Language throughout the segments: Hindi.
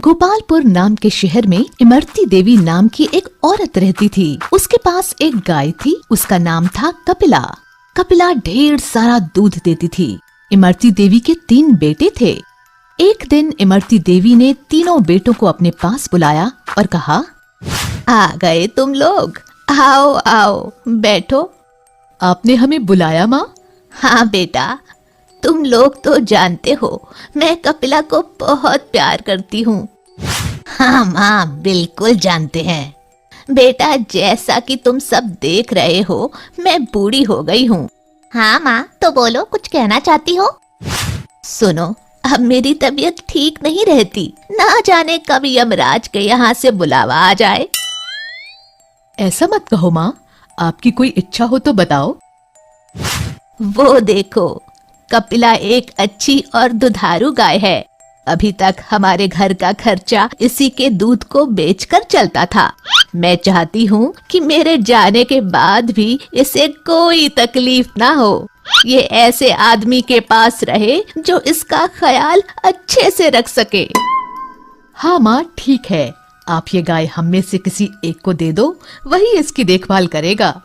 गोपालपुर नाम के शहर में इमरती देवी नाम की एक औरत रहती थी। उसके पास एक गाय थी, उसका नाम था कपिला। कपिला ढेर सारा दूध देती थी। इमरती देवी के 3 बेटे थे। एक दिन इमरती देवी ने तीनों बेटों को अपने पास बुलाया और कहा, आ गए तुम लोग, आओ आओ बैठो। आपने हमें बुलाया माँ? हाँ बेटा, तुम लोग तो जानते हो मैं कपिला को बहुत प्यार करती हूँ। हाँ माँ, बिल्कुल जानते हैं बेटा। जैसा कि तुम सब देख रहे हो, मैं बूढ़ी हो गई हूँ। हाँ माँ, तो बोलो, कुछ कहना चाहती हो? सुनो, अब मेरी तबीयत ठीक नहीं रहती, ना जाने कब यमराज के यहाँ से बुलावा आ जाए। ऐसा मत कहो माँ, आपकी कोई इच्छा हो तो बताओ। वो देखो, कपिला एक अच्छी और दुधारू गाय है। अभी तक हमारे घर का खर्चा इसी के दूध को बेचकर चलता था। मैं चाहती हूँ कि मेरे जाने के बाद भी इसे कोई तकलीफ ना हो। ये ऐसे आदमी के पास रहे जो इसका ख्याल अच्छे से रख सके। हाँ माँ, ठीक है, आप ये गाय हम में से किसी एक को दे दो, वही इसकी देखभाल करेगा।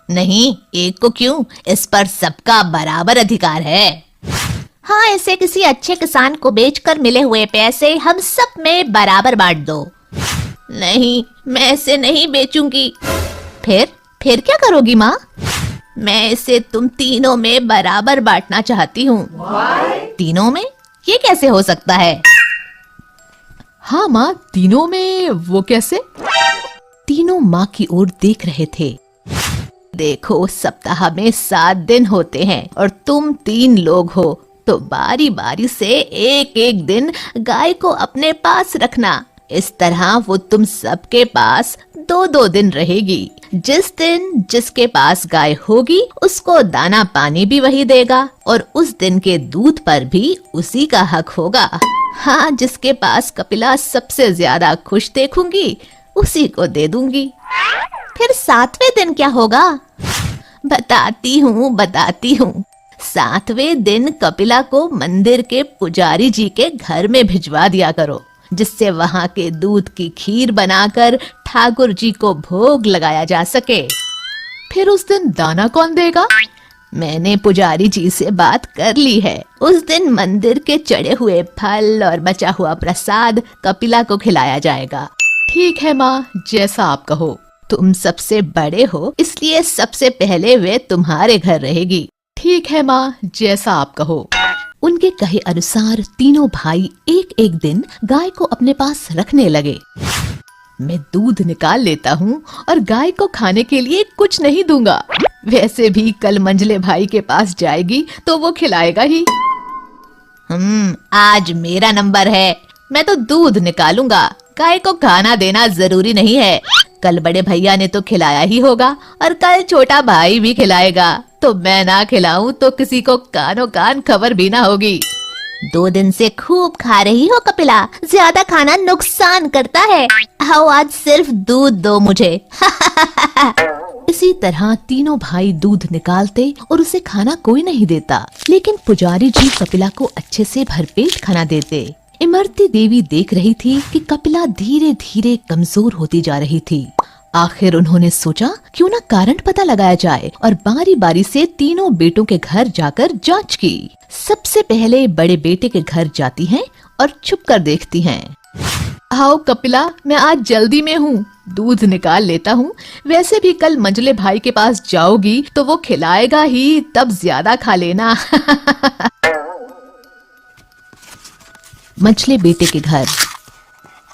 नहीं, एक को क्यों? इस पर सबका बराबर अधिकार है। हाँ, इसे किसी अच्छे किसान को बेचकर मिले हुए पैसे हम सब में बराबर बांट दो। नहीं, मैं इसे नहीं बेचूंगी। फिर क्या करोगी माँ? मैं इसे तुम तीनों में बराबर बांटना चाहती हूँ। तीनों में? ये कैसे हो सकता है? हाँ माँ, तीनों में वो कैसे? तीनों माँ की ओर देख रहे थे। देखो, सप्ताह में 7 दिन होते हैं और तुम 3 लोग हो, तो बारी बारी से एक एक दिन गाय को अपने पास रखना। इस तरह वो तुम सबके पास 2-2 दिन रहेगी। जिस दिन जिसके पास गाय होगी उसको दाना पानी भी वही देगा और उस दिन के दूध पर भी उसी का हक होगा। हाँ, जिसके पास कपिला सबसे ज्यादा खुश देखूंगी उसी को दे दूंगी। फिर 7वें दिन क्या होगा? बताती हूँ। 7वें दिन कपिला को मंदिर के पुजारी जी के घर में भिजवा दिया करो, जिससे वहाँ के दूध की खीर बनाकर ठाकुर जी को भोग लगाया जा सके। फिर उस दिन दाना कौन देगा? मैंने पुजारी जी से बात कर ली है। उस दिन मंदिर के चढ़े हुए फल और बचा हुआ प्रसाद कपिला को खिलाया जाएगा। ठीक है माँ, जैसा आप कहो। तुम सबसे बड़े हो, इसलिए सबसे पहले वे तुम्हारे घर रहेगी। ठीक है माँ, जैसा आप कहो। उनके कहे अनुसार तीनों भाई एक एक दिन गाय को अपने पास रखने लगे। मैं दूध निकाल लेता हूँ और गाय को खाने के लिए कुछ नहीं दूंगा। वैसे भी कल मंझले भाई के पास जाएगी तो वो खिलाएगा ही। आज मेरा नंबर है, मैं तो दूध निकालूंगा। गाय को खाना देना जरूरी नहीं है। कल बड़े भैया ने तो खिलाया ही होगा और कल छोटा भाई भी खिलाएगा, तो मैं ना खिलाऊं तो किसी को कानो कान खबर भी ना होगी। 2 दिन से खूब खा रही हो कपिला, ज्यादा खाना नुकसान करता है। आओ, आज सिर्फ दूध दो मुझे। इसी तरह तीनों भाई दूध निकालते और उसे खाना कोई नहीं देता, लेकिन पुजारी जी कपिला को अच्छे से भरपेट खाना देते। इमरती देवी देख रही थी कि कपिला धीरे धीरे कमजोर होती जा रही थी। आखिर उन्होंने सोचा क्यों ना कारण पता लगाया जाए और बारी बारी से तीनों बेटों के घर जाकर जांच की। सबसे पहले बड़े बेटे के घर जाती हैं और छुप कर देखती हैं। आओ कपिला, मैं आज जल्दी में हूँ, दूध निकाल लेता हूँ। वैसे भी कल मंझले भाई के पास जाओगी तो वो खिलाएगा ही, तब ज्यादा खा लेना। मंझले बेटे के घर।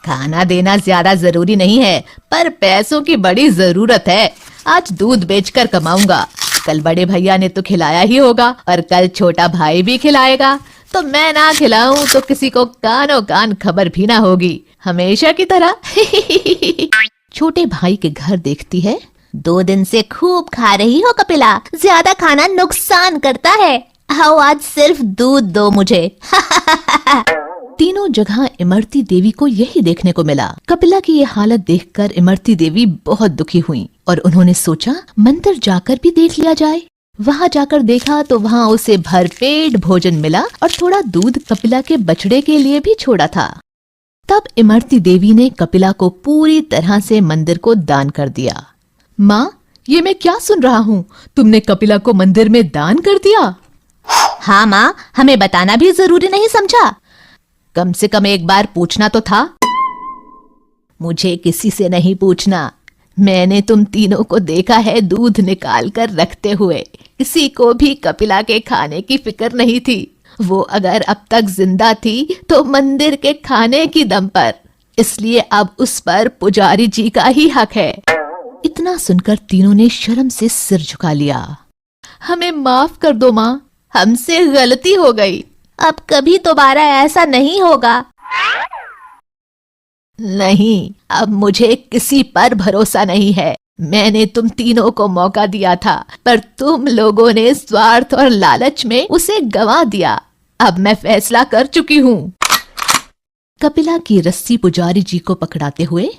खाना देना ज्यादा जरूरी नहीं है, पर पैसों की बड़ी जरूरत है। आज दूध बेचकर कमाऊंगा। कल बड़े भैया ने तो खिलाया ही होगा और कल छोटा भाई भी खिलाएगा, तो मैं ना खिलाऊं तो किसी को कानो कान खबर भी ना होगी, हमेशा की तरह। छोटे भाई के घर देखती है। 2 दिन से खूब खा रही हो कपिला, ज्यादा खाना नुकसान करता है। आओ, आज सिर्फ दूध दो मुझे। तीनों जगह इमरती देवी को यही देखने को मिला। कपिला की ये हालत देखकर इमरती देवी बहुत दुखी हुई और उन्होंने सोचा मंदिर जाकर भी देख लिया जाए। वहाँ जाकर देखा तो वहाँ उसे भरपेट भोजन मिला और थोड़ा दूध कपिला के बछड़े के लिए भी छोड़ा था। तब इमरती देवी ने कपिला को पूरी तरह से मंदिर को दान कर दिया। माँ, ये मैं क्या सुन रहा हूँ? तुमने कपिला को मंदिर में दान कर दिया? हाँ माँ, हमें बताना भी जरूरी नहीं समझा? कम से कम एक बार पूछना तो था। मुझे किसी से नहीं पूछना। मैंने तुम तीनों को देखा है दूध निकाल कर रखते हुए। किसी को भी कपिला के खाने की फिक्र नहीं थी। वो अगर अब तक जिंदा थी तो मंदिर के खाने की दम पर, इसलिए अब उस पर पुजारी जी का ही हक है। इतना सुनकर तीनों ने शर्म से सिर झुका लिया। हमें माफ कर दो माँ, हमसे गलती हो गई। अब कभी दोबारा ऐसा नहीं होगा। नहीं, अब मुझे किसी पर भरोसा नहीं है। मैंने तुम तीनों को मौका दिया था, पर तुम लोगों ने स्वार्थ और लालच में उसे गंवा दिया। अब मैं फैसला कर चुकी हूँ। कपिला की रस्सी पुजारी जी को पकड़ाते हुए,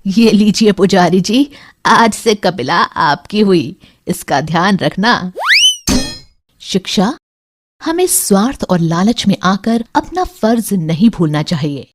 ये लीजिए पुजारी जी, आज से कपिला आपकी हुई, इसका ध्यान रखना। शिक्षा, हमें स्वार्थ और लालच में आकर अपना फर्ज नहीं भूलना चाहिए।